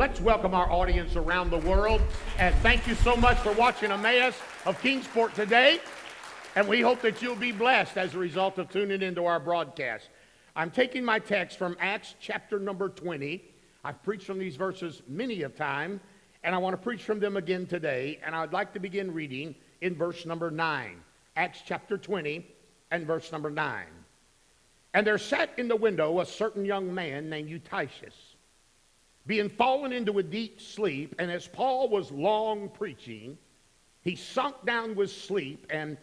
Let's welcome our audience around the world. And thank you so much for watching Emmaus of Kingsport today. And we hope that you'll be blessed as a result of tuning into our broadcast. I'm taking my text from Acts chapter number 20. I've preached from these verses many a time, and I want to preach from them again today. And I'd like to begin reading in verse number 9. Acts chapter 20 and verse number 9. And there sat in the window a certain young man named Eutychus, being fallen into a deep sleep, and as Paul was long preaching, he sunk down with sleep and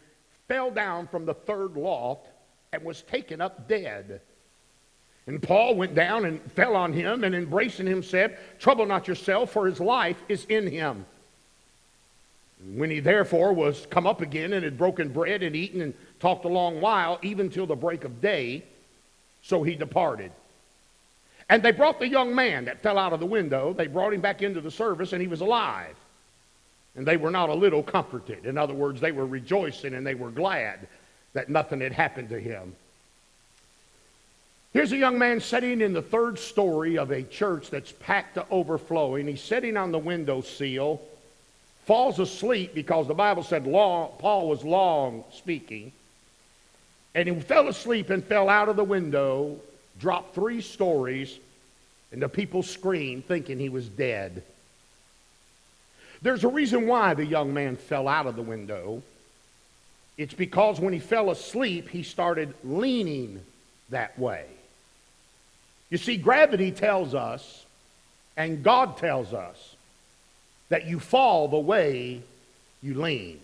fell down from the third loft and was taken up dead. And Paul went down and fell on him, and embracing him said, Trouble not yourself, for his life is in him. When he therefore was come up again and had broken bread and eaten and talked a long while, even till the break of day, so he departed. And they brought the young man that fell out of the window. They brought him back into the service, and he was alive. And they were not a little comforted. In other words, they were rejoicing and they were glad that nothing had happened to him. Here's a young man sitting in the third story of a church that's packed to overflowing. He's sitting on the windowsill, falls asleep because the Bible said Paul was long speaking. And he fell asleep and fell out of the window, dropped 3 stories, and the people screamed thinking he was dead. There's a reason why the young man fell out of the window. It's because when he fell asleep, he started leaning that way. You see, gravity tells us, and God tells us, that you fall the way you lean.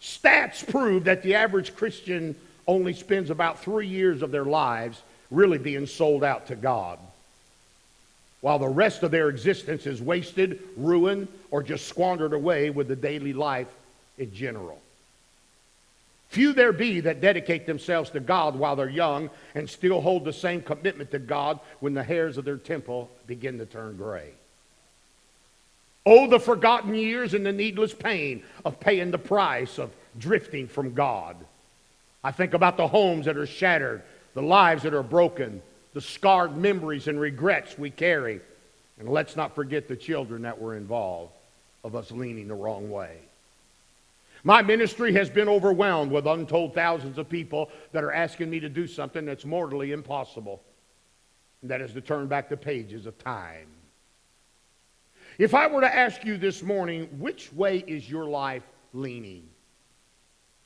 Stats prove that the average Christian only spends about 3 years of their lives really being sold out to God, while the rest of their existence is wasted, ruined, or just squandered away with the daily life in general. Few there be that dedicate themselves to God while they're young and still hold the same commitment to God when the hairs of their temple begin to turn gray. Oh, the forgotten years and the needless pain of paying the price of drifting from God. I think about the homes that are shattered, the lives that are broken, the scarred memories and regrets we carry. And let's not forget the children that were involved of us leaning the wrong way. My ministry has been overwhelmed with untold thousands of people that are asking me to do something that's mortally impossible. And that is to turn back the pages of time. If I were to ask you this morning, which way is your life leaning?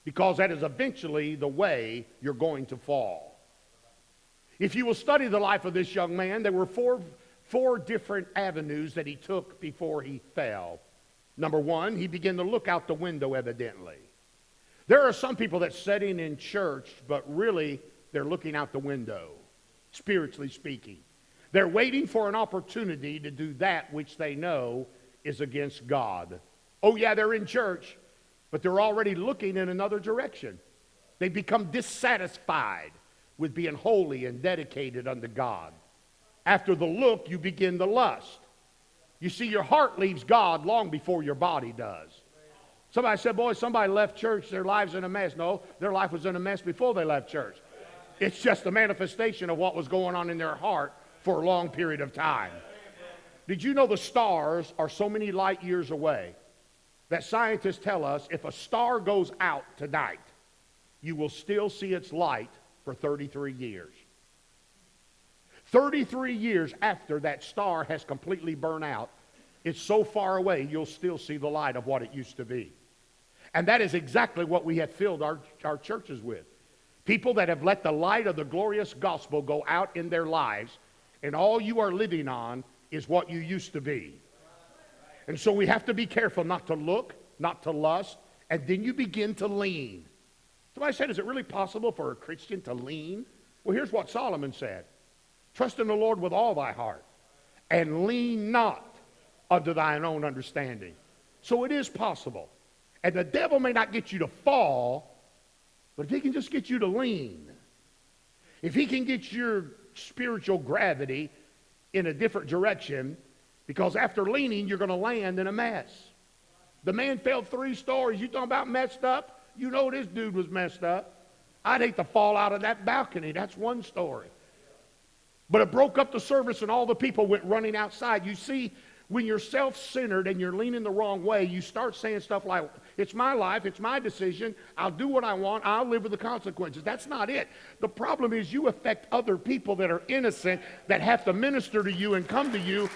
Because that is eventually the way you're going to fall. If you will study the life of this young man, there were four different avenues that he took before he fell. Number one, he began to look out the window evidently. There are some people that sitting in church, but really they're looking out the window, spiritually speaking. They're waiting for an opportunity to do that which they know is against God. Oh yeah, they're in church, but they're already looking in another direction. They become dissatisfied with being holy and dedicated unto God. After the look, you begin the lust. You see, your heart leaves God long before your body does. Somebody said, boy, somebody left church, their life's in a mess. No, their life was in a mess before they left church. It's just a manifestation of what was going on in their heart for a long period of time. Did you know the stars are so many light years away that scientists tell us if a star goes out tonight, you will still see its light for 33 years. 33 years after that star has completely burned out, it's so far away you'll still see the light of what it used to be. And that is exactly what we have filled our churches with. People that have let the light of the glorious gospel go out in their lives, and all you are living on is what you used to be. And so we have to be careful not to look, not to lust, and then you begin to lean. Somebody said, is it really possible for a Christian to lean? Well, here's what Solomon said. Trust in the Lord with all thy heart, and lean not unto thine own understanding. So it is possible. And the devil may not get you to fall, but if he can just get you to lean, if he can get your spiritual gravity in a different direction, because after leaning, you're going to land in a mess. The man fell 3 stories. You talking about messed up? You know this dude was messed up. I'd hate to fall out of that balcony. That's one story. But it broke up the service and all the people went running outside. You see, when you're self-centered and you're leaning the wrong way, you start saying stuff like, it's my life, it's my decision, I'll do what I want, I'll live with the consequences. That's not it. The problem is you affect other people that are innocent, that have to minister to you and come to you.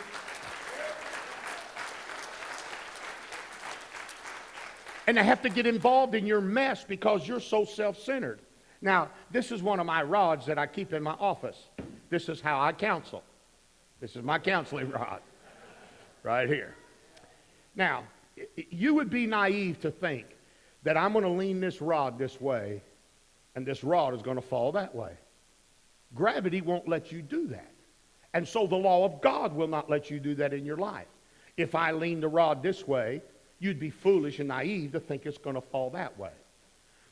And they have to get involved in your mess because you're so self-centered. Now, this is one of my rods that I keep in my office. This is how I counsel. This is my counseling rod right here. Now, you would be naive to think that I'm going to lean this rod this way and this rod is going to fall that way. Gravity won't let you do that. And so the law of God will not let you do that in your life. If I lean the rod this way, you'd be foolish and naive to think it's going to fall that way.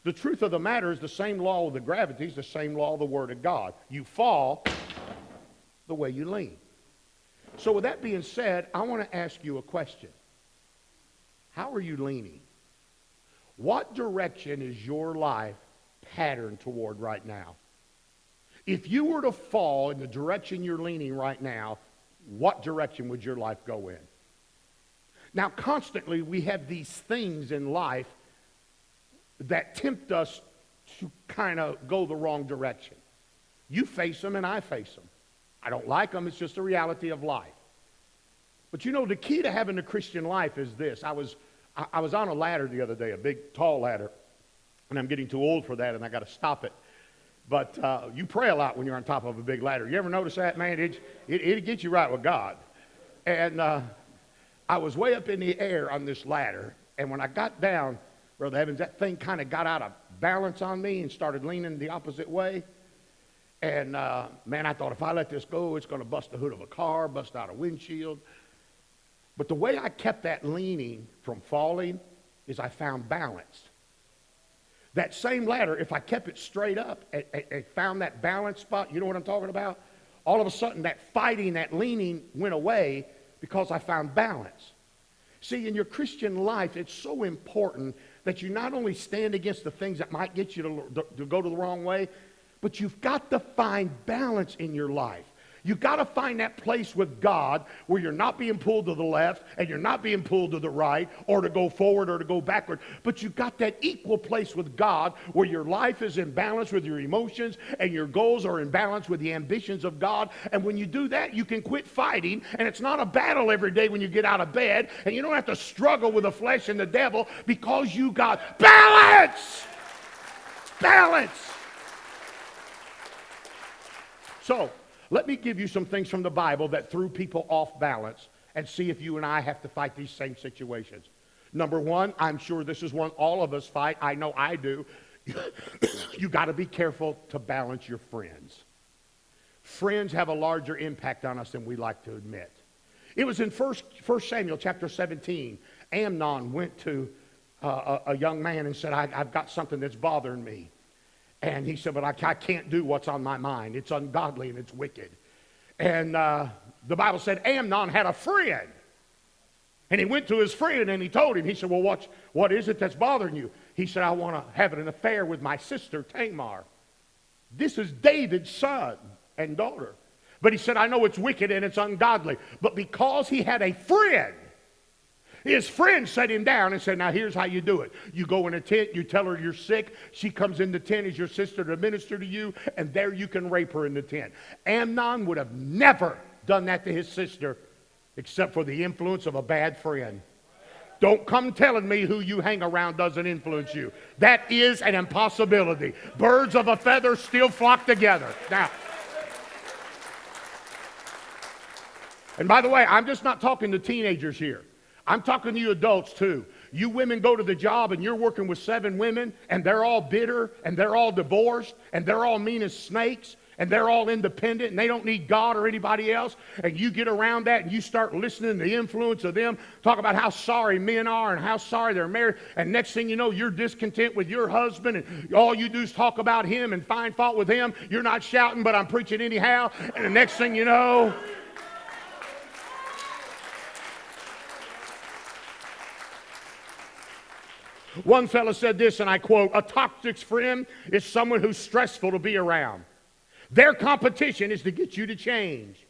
The truth of the matter is the same law of the gravity is the same law of the Word of God. You fall the way you lean. So with that being said, I want to ask you a question. How are you leaning? What direction is your life patterned toward right now? If you were to fall in the direction you're leaning right now, what direction would your life go in? Now, constantly we have these things in life that tempt us to kind of go the wrong direction. You face them and I face them. I don't like them. It's just the reality of life. But you know, the key to having a Christian life is this. I was on a ladder the other day, a big, tall ladder, and I'm getting too old for that, and I got to stop it. But you pray a lot when you're on top of a big ladder. You ever notice that, man? It gets you right with God. And I was way up in the air on this ladder, and when I got down, Brother Evans, that thing kind of got out of balance on me and started leaning the opposite way. And, man, I thought if I let this go, it's going to bust the hood of a car, bust out a windshield. But the way I kept that leaning from falling is I found balance. That same ladder, if I kept it straight up and found that balance spot, you know what I'm talking about? All of a sudden, that fighting, that leaning went away because I found balance. See, in your Christian life, it's so important that you not only stand against the things that might get you to go to the wrong way, but you've got to find balance in your life. You've got to find that place with God where you're not being pulled to the left and you're not being pulled to the right or to go forward or to go backward. But you've got that equal place with God where your life is in balance with your emotions and your goals are in balance with the ambitions of God. And when you do that, you can quit fighting. And it's not a battle every day when you get out of bed. And you don't have to struggle with the flesh and the devil because you got balance. Balance. So, let me give you some things from the Bible that threw people off balance and see if you and I have to fight these same situations. Number one, I'm sure this is one all of us fight. I know I do. You got to be careful to balance your friends. Friends have a larger impact on us than we like to admit. It was in 1 Samuel chapter 17. Amnon went to a young man and said, I've got something that's bothering me. And he said, but I can't do what's on my mind. It's ungodly and it's wicked. And the Bible said Amnon had a friend. And he went to his friend and he told him, he said, well, what is it that's bothering you? He said, I want to have an affair with my sister Tamar. This is David's son and daughter. But he said, I know it's wicked and it's ungodly. But because he had a friend, his friend sat him down and said, now here's how you do it. You go in a tent, you tell her you're sick. She comes in the tent as your sister to minister to you, and there you can rape her in the tent. Amnon would have never done that to his sister except for the influence of a bad friend. Don't come telling me who you hang around doesn't influence you. That is an impossibility. Birds of a feather still flock together. Now, and by the way, I'm just not talking to teenagers here. I'm talking to you adults too. You women go to the job and you're working with 7 women and they're all bitter and they're all divorced and they're all mean as snakes and they're all independent and they don't need God or anybody else. And you get around that and you start listening to the influence of them, talk about how sorry men are and how sorry they're married. And next thing you know, you're discontent with your husband and all you do is talk about him and find fault with him. You're not shouting, but I'm preaching anyhow. And the next thing you know, one fellow said this, and I quote, a toxic friend is someone who's stressful to be around. Their competition is to get you to change.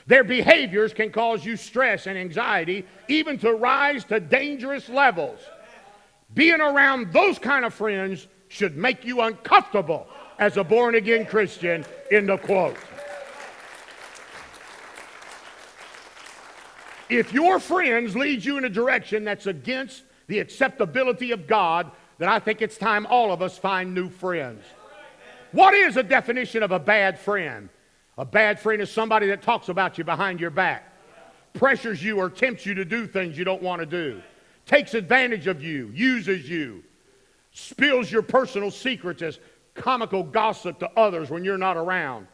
Their behaviors can cause you stress and anxiety, even to rise to dangerous levels. Being around those kind of friends should make you uncomfortable as a born-again Christian, in the quote. If your friends lead you in a direction that's against the acceptability of God, then I think it's time all of us find new friends. What is a definition of a bad friend? A bad friend is somebody that talks about you behind your back, pressures you or tempts you to do things you don't want to do, takes advantage of you, uses you, spills your personal secrets as comical gossip to others when you're not around,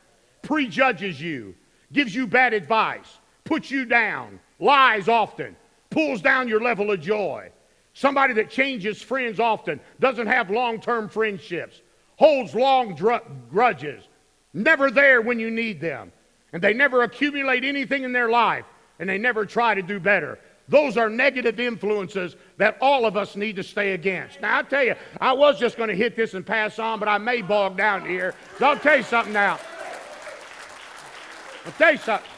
prejudges you, gives you bad advice, puts you down, lies often, pulls down your level of joy. Somebody that changes friends often, doesn't have long-term friendships, holds long grudges, never there when you need them, and they never accumulate anything in their life, and they never try to do better. Those are negative influences that all of us need to stay against. Now, I'll tell you, I was just going to hit this and pass on, but I may bog down here. So I'll tell you something now. I'll tell you something.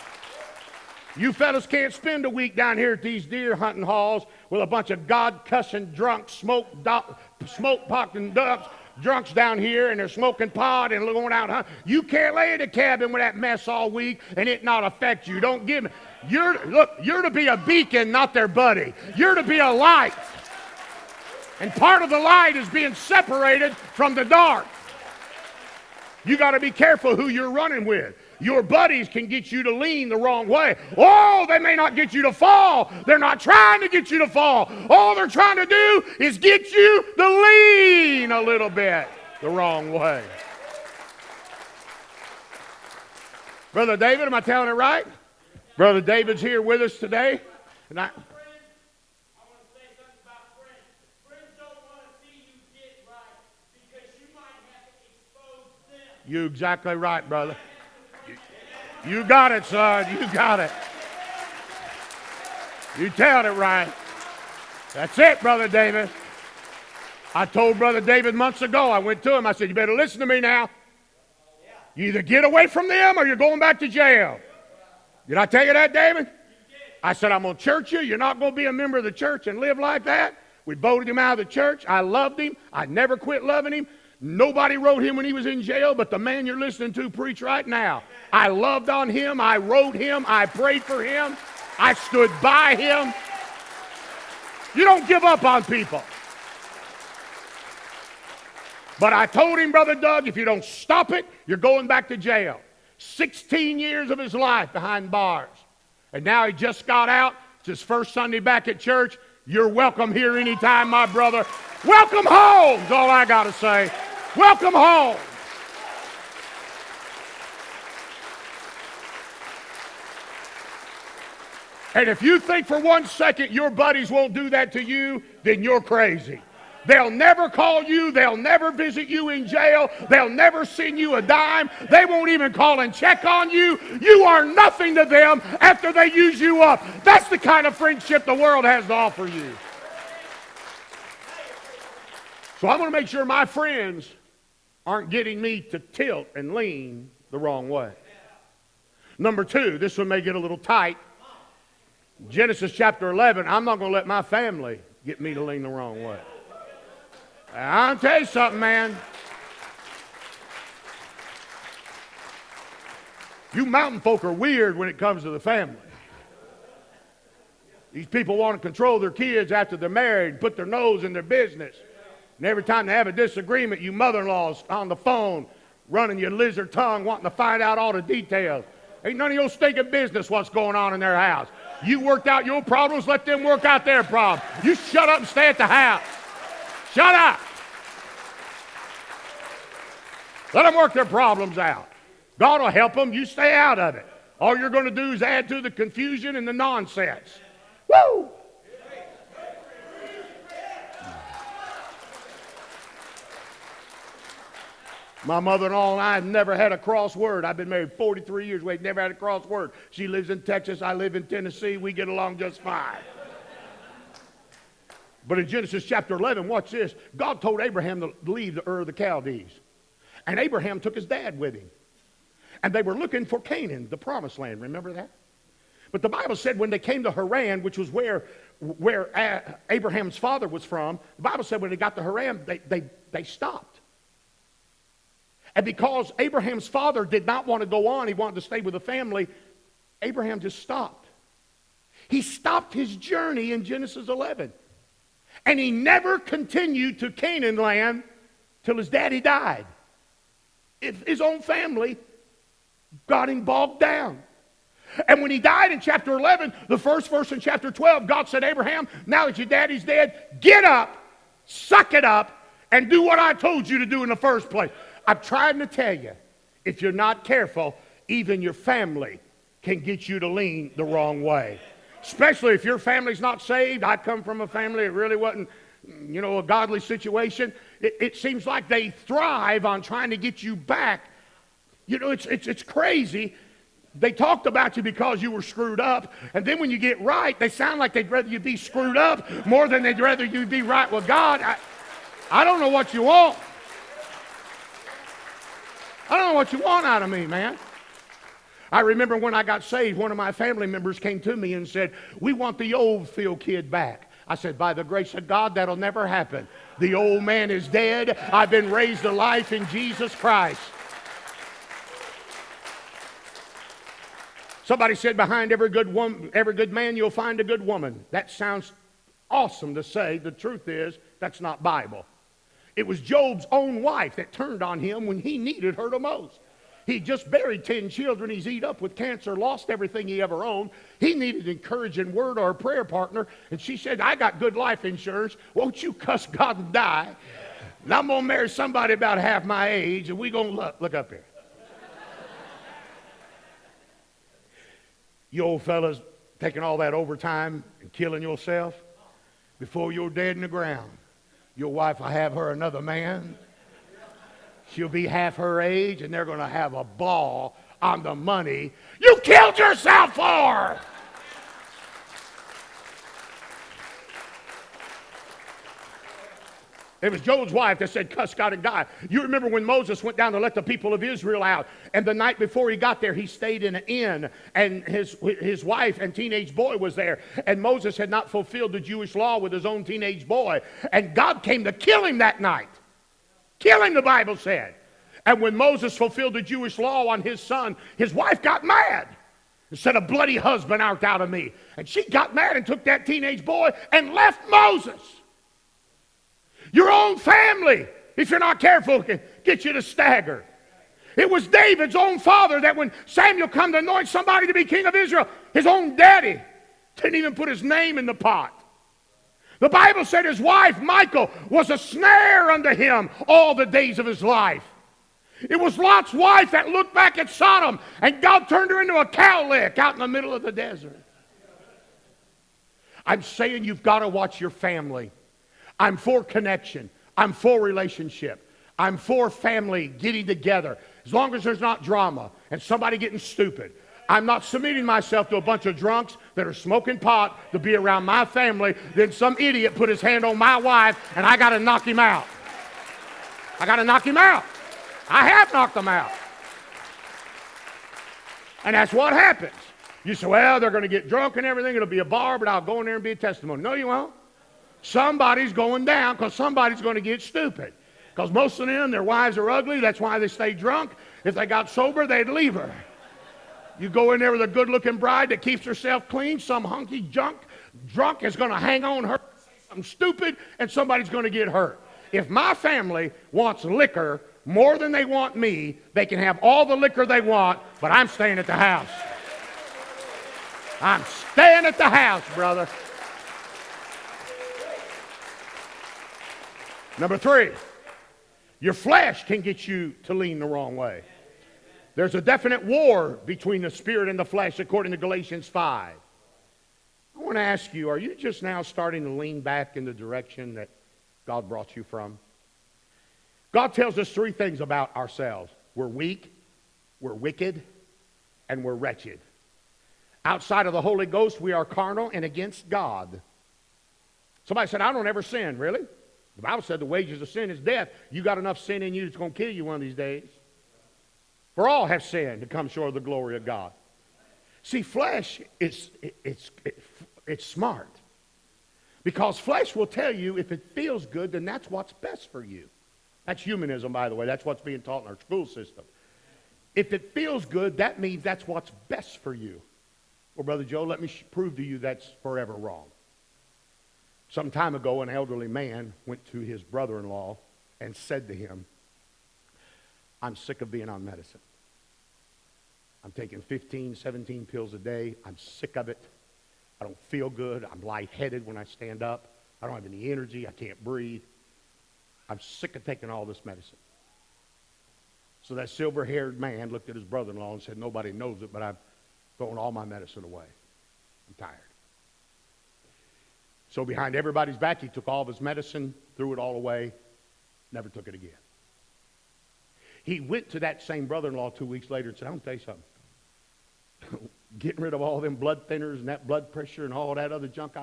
You fellas can't spend a week down here at these deer hunting halls with a bunch of God-cussing drunks, smoke-pocking ducks, drunks down here, and they're smoking pot and going out hunting. You can't lay in a cabin with that mess all week and it not affect you. Don't give me. You're to be a beacon, not their buddy. You're to be a light. And part of the light is being separated from the dark. You got to be careful who you're running with. Your buddies can get you to lean the wrong way. Oh, they may not get you to fall. They're not trying to get you to fall. All they're trying to do is get you to lean a little bit the wrong way. Brother David, am I telling it right? Brother David's here with us today. And I You're exactly right, brother. You got it, son. You got it. You telling it right. That's it, Brother David. I told Brother David months ago, I went to him, I said, you better listen to me now. You either get away from them or you're going back to jail. Did I tell you that, David? I said, I'm going to church you. You're not going to be a member of the church and live like that. We voted him out of the church. I loved him. I never quit loving him. Nobody wrote him when he was in jail but the man you're listening to preach right now. I loved on him. I wrote him. I prayed for him. I stood by him. You don't give up on people. But I told him, Brother Doug, if you don't stop it, you're going back to jail. 16 years of his life behind bars. And now he just got out. It's his first Sunday back at church. You're welcome here anytime, my brother. Welcome home is all I got to say. Welcome home. And if you think for 1 second your buddies won't do that to you, then you're crazy. They'll never call you. They'll never visit you in jail. They'll never send you a dime. They won't even call and check on you. You are nothing to them after they use you up. That's the kind of friendship the world has to offer you. So I'm going to make sure my friends aren't getting me to tilt and lean the wrong way. Number 2, this one may get a little tight. Genesis chapter 11, I'm not going to let my family get me to lean the wrong way. I'll tell you something, man. You mountain folk are weird when it comes to the family. These people want to control their kids after they're married and put their nose in their business. And every time they have a disagreement, you mother-in-law's on the phone running your lizard tongue wanting to find out all the details. Ain't none of your stinking business what's going on in their house. You worked out your problems, let them work out their problems. You shut up and stay at the house. Shut up. Let them work their problems out. God will help them. You stay out of it. All you're going to do is add to the confusion and the nonsense. Woo! My mother-in-law and I have never had a crossword. I've been married 43 years. We've never had a crossword. She lives in Texas. I live in Tennessee. We get along just fine. But in Genesis chapter 11, watch this. God told Abraham to leave the Ur of the Chaldees. And Abraham took his dad with him. And they were looking for Canaan, the promised land. Remember that? But the Bible said when they came to Haran, which was where Abraham's father was from, the Bible said when they got to Haran, they stopped. And because Abraham's father did not want to go on, he wanted to stay with the family, Abraham just stopped. He stopped his journey in Genesis 11. And he never continued to Canaan land till his daddy died. His own family got him bogged down. And when he died in chapter 11, the first verse in chapter 12, God said, Abraham, now that your daddy's dead, get up, suck it up, and do what I told you to do in the first place. I'm trying to tell you, if you're not careful, even your family can get you to lean the wrong way. Especially if your family's not saved. I come from a family that really wasn't, a godly situation. It seems like they thrive on trying to get you back. It's crazy. They talked about you because you were screwed up, and then when you get right, they sound like they'd rather you be screwed up more than they'd rather you be right with God. I don't know what you want. I don't know what you want out of me, man. I remember when I got saved, one of my family members came to me and said, we want the old Phil kid back. I said, by the grace of God, that'll never happen. The old man is dead. I've been raised to life in Jesus Christ. Somebody said, behind every good man, you'll find a good woman. That sounds awesome to say. The truth is, that's not Bible. It was Job's own wife that turned on him when he needed her the most. He just buried 10 children. He's eat up with cancer, lost everything he ever owned. He needed an encouraging word or a prayer partner. And she said, I got good life insurance. Won't you cuss God and die? And I'm going to marry somebody about half my age, and we're going to look up here. You old fellas taking all that overtime and killing yourself before you're dead in the ground. Your wife will have her another man. She'll be half her age, and they're going to have a ball on the money you killed yourself for. It was Job's wife that said, cuss God and die. You remember when Moses went down to let the people of Israel out, and the night before he got there, he stayed in an inn, and his wife and teenage boy was there, and Moses had not fulfilled the Jewish law with his own teenage boy, and God came to kill him that night. Kill him, the Bible said. And when Moses fulfilled the Jewish law on his son, his wife got mad and said, a bloody husband art out of me. And she got mad and took that teenage boy and left Moses. Your own family, if you're not careful, can get you to stagger. It was David's own father that when Samuel come to anoint somebody to be king of Israel, his own daddy didn't even put his name in the pot. The Bible said his wife, Michal, was a snare unto him all the days of his life. It was Lot's wife that looked back at Sodom, and God turned her into a cowlick out in the middle of the desert. I'm saying you've got to watch your family. I'm for connection. I'm for relationship. I'm for family getting together. As long as there's not drama and somebody getting stupid. I'm not submitting myself to a bunch of drunks that are smoking pot to be around my family. Then some idiot put his hand on my wife and I got to knock him out. I got to knock him out. I have knocked him out. And that's what happens. You say, well, they're going to get drunk and everything. It'll be a bar, but I'll go in there and be a testimony. No, you won't. Somebody's going down because somebody's going to get stupid. Because most of them, their wives are ugly. That's why they stay drunk. If they got sober, they'd leave her. You go in there with a good-looking bride that keeps herself clean. Some hunky drunk is going to hang on her, say something stupid, and somebody's going to get hurt. If my family wants liquor more than they want me, they can have all the liquor they want, but I'm staying at the house. I'm staying at the house, brother. Number 3, your flesh can get you to lean the wrong way. There's a definite war between the spirit and the flesh, according to Galatians 5. I want to ask you, are you just now starting to lean back in the direction that God brought you from? God tells us 3 things about ourselves. We're weak, we're wicked, and we're wretched. Outside of the Holy Ghost, we are carnal and against God. Somebody said, I don't ever sin. Really? The Bible said the wages of sin is death. You got enough sin in you that's going to kill you one of these days. For all have sinned to come short of the glory of God. See, flesh it's smart. Because flesh will tell you if it feels good, then that's what's best for you. That's humanism, by the way. That's what's being taught in our school system. If it feels good, that means that's what's best for you. Well, Brother Joe, let me prove to you that's forever wrong. Some time ago, an elderly man went to his brother-in-law and said to him, I'm sick of being on medicine. I'm taking 15, 17 pills a day. I'm sick of it. I don't feel good. I'm lightheaded when I stand up. I don't have any energy. I can't breathe. I'm sick of taking all this medicine. So that silver-haired man looked at his brother-in-law and said, nobody knows it, but I'm throwing all my medicine away. I'm tired. So behind everybody's back, he took all of his medicine, threw it all away, never took it again. He went to that same brother-in-law 2 weeks later and said, I'm going to tell you something. Getting rid of all them blood thinners and that blood pressure and all that other junk.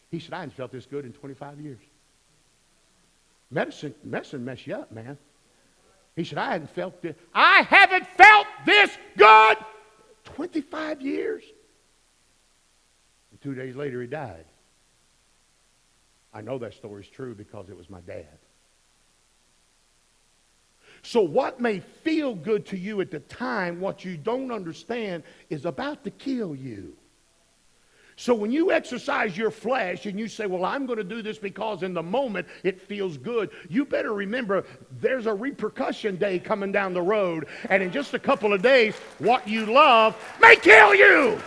He said, I haven't felt this good in 25 years. Medicine mess you up, man. He said, I haven't felt this good 25 years. And 2 days later, he died. I know that story's true because it was my dad. So what may feel good to you at the time, what you don't understand is about to kill you. So when you exercise your flesh and you say, well, I'm going to do this because in the moment it feels good, you better remember there's a repercussion day coming down the road. And in just a couple of days, what you love may kill you.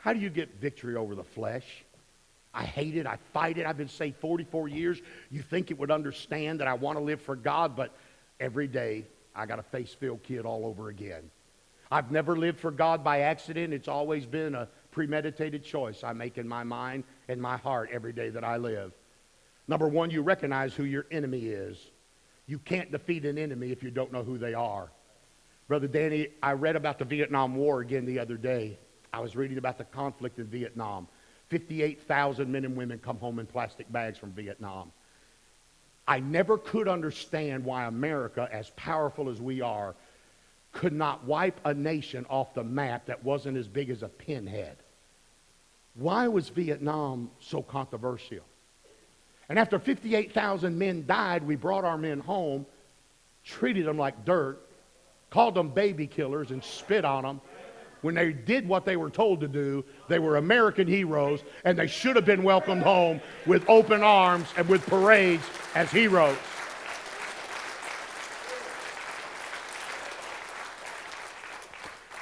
How do you get victory over the flesh? I hate it. I fight it. I've been saved 44 years. You think it would understand that I want to live for God, but every day I got a face-filled kid all over again. I've never lived for God by accident. It's always been a premeditated choice I make in my mind and my heart every day that I live. Number one, you recognize who your enemy is. You can't defeat an enemy if you don't know who they are. Brother Danny, I read about the Vietnam War again the other day. I was reading about the conflict in Vietnam. 58,000 men and women come home in plastic bags from Vietnam. I never could understand why America, as powerful as we are, could not wipe a nation off the map that wasn't as big as a pinhead. Why was Vietnam so controversial? And after 58,000 men died, we brought our men home, treated them like dirt, called them baby killers, and spit on them. When they did what they were told to do, they were American heroes, and they should have been welcomed home with open arms and with parades as heroes.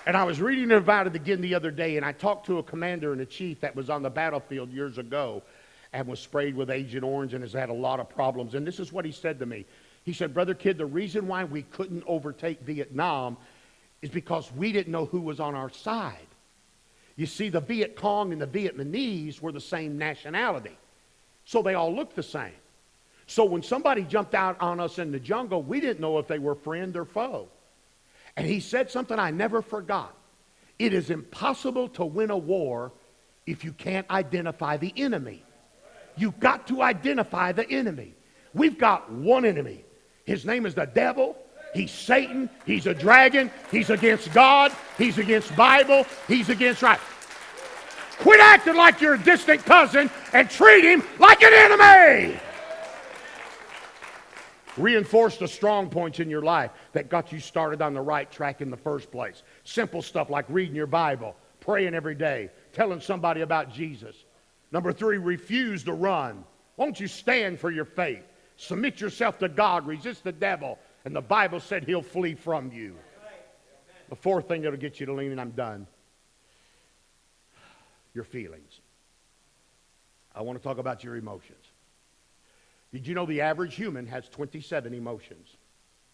And I was reading about it again the other day, and I talked to a commander and a chief that was on the battlefield years ago and was sprayed with Agent Orange and has had a lot of problems. And this is what he said to me. He said, Brother Kidd, the reason why we couldn't overtake Vietnam is because we didn't know who was on our side. You see, the Viet Cong and the Vietnamese were the same nationality. So they all looked the same. So when somebody jumped out on us in the jungle, we didn't know if they were friend or foe. And he said something I never forgot. It is impossible to win a war if you can't identify the enemy. You've got to identify the enemy. We've got one enemy. His name is the devil. He's Satan. He's a dragon. He's against God. He's against Bible. He's against right. Quit acting like you're a distant cousin and treat him like an enemy. Reinforce the strong points in your life that got you started on the right track in the first place. Simple stuff like reading your Bible, praying every day, telling somebody about Jesus. Number 3, refuse to run. Won't you stand for your faith? Submit yourself to God. Resist the devil. And the Bible said he'll flee from you. The 4th thing that'll get you to lean, and I'm done. Your feelings. I want to talk about your emotions. Did you know the average human has 27 emotions?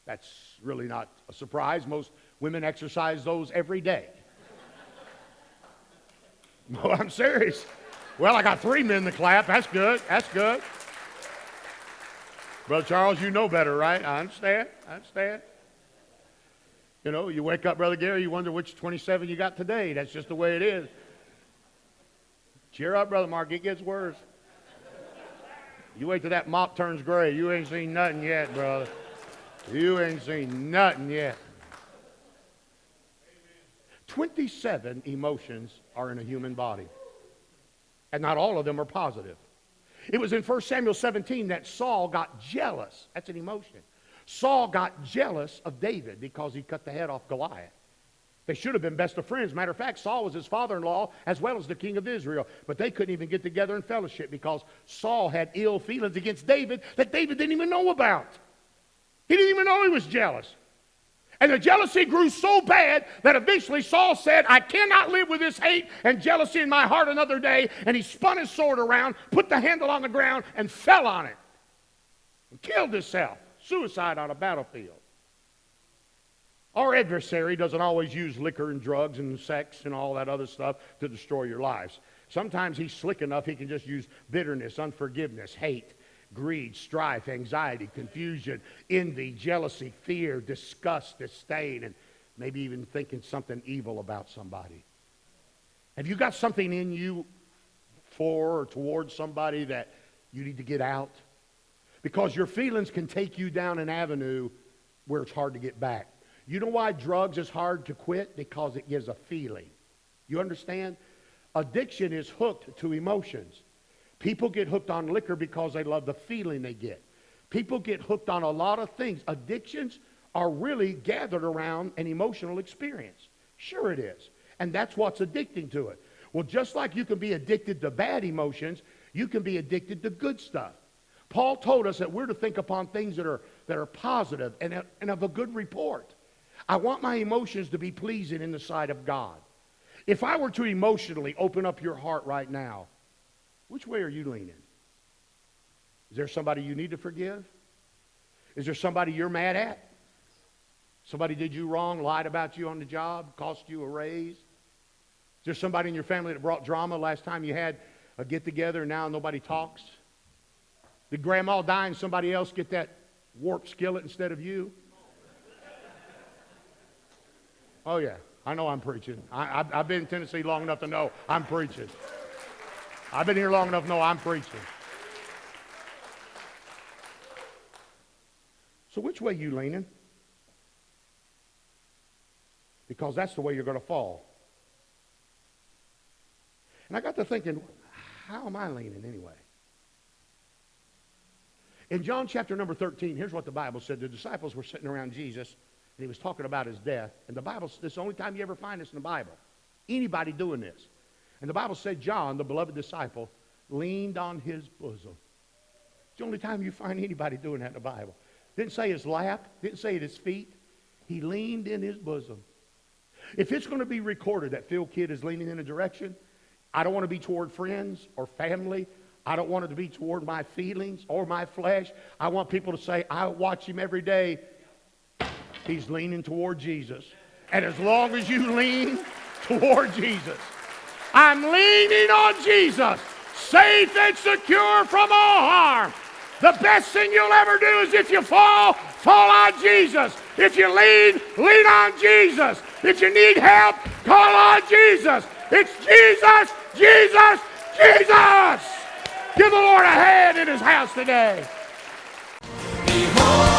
That's really not a surprise. Most women exercise those every day. No, I'm serious. Well, I got 3 men to clap. That's good. That's good. Brother Charles, you know better, right? I understand. You know, you wake up, Brother Gary, you wonder which 27 you got today. That's just the way it is. Cheer up, Brother Mark. It gets worse. You wait till that mop turns gray. You ain't seen nothing yet, brother. You ain't seen nothing yet. 27 emotions are in a human body. And not all of them are positive. It was in 1 Samuel 17 that Saul got jealous. That's an emotion. Saul got jealous of David because he cut the head off Goliath. They should have been best of friends. Matter of fact, Saul was his father-in-law as well as the king of Israel. But they couldn't even get together in fellowship because Saul had ill feelings against David that David didn't even know about. He didn't even know he was jealous. And the jealousy grew so bad that eventually Saul said, I cannot live with this hate and jealousy in my heart another day. And he spun his sword around, put the handle on the ground, and fell on it. And killed himself. Suicide on a battlefield. Our adversary doesn't always use liquor and drugs and sex and all that other stuff to destroy your lives. Sometimes he's slick enough he can just use bitterness, unforgiveness, hate, greed, strife, anxiety, confusion, envy, jealousy, fear, disgust, disdain, and maybe even thinking something evil about somebody. Have you got something in you for or towards somebody that you need to get out? Because your feelings can take you down an avenue where it's hard to get back. You know why drugs is hard to quit? Because it gives a feeling. You understand? Addiction is hooked to emotions. People get hooked on liquor because they love the feeling they get. People get hooked on a lot of things. Addictions are really gathered around an emotional experience. Sure it is. And that's what's addicting to it. Well, just like you can be addicted to bad emotions, you can be addicted to good stuff. Paul told us that we're to think upon things that are positive and of a good report. I want my emotions to be pleasing in the sight of God. If I were to emotionally open up your heart right now, which way are you leaning? Is there somebody you need to forgive? Is there somebody you're mad at? Somebody did you wrong, lied about you on the job, cost you a raise? Is there somebody in your family that brought drama last time you had a get-together and now nobody talks? Did grandma die and somebody else get that warped skillet instead of you? Oh, yeah. I know I'm preaching. I've been in Tennessee long enough to know I'm preaching. I've been here long enough to know I'm preaching. So which way you leaning? Because that's the way you're going to fall. And I got to thinking, how am I leaning anyway? In John chapter number 13, here's what the Bible said. The disciples were sitting around Jesus, and he was talking about his death. And the Bible, this is the only time you ever find this in the Bible. Anybody doing this. And the Bible said John, the beloved disciple, leaned on his bosom. It's the only time you find anybody doing that in the Bible. Didn't say his lap, didn't say at his feet. He leaned in his bosom. If it's going to be recorded that Phil Kidd is leaning in a direction, I don't want to be toward friends or family. I don't want it to be toward my feelings or my flesh. I want people to say, I watch him every day. He's leaning toward Jesus. And as long as you lean toward Jesus, I'm leaning on Jesus, safe and secure from all harm. The best thing you'll ever do is if you fall, fall on Jesus. If you lean on Jesus. If you need help, call on Jesus. It's Jesus, Jesus, Jesus. Give the Lord a hand in his house today. Behold.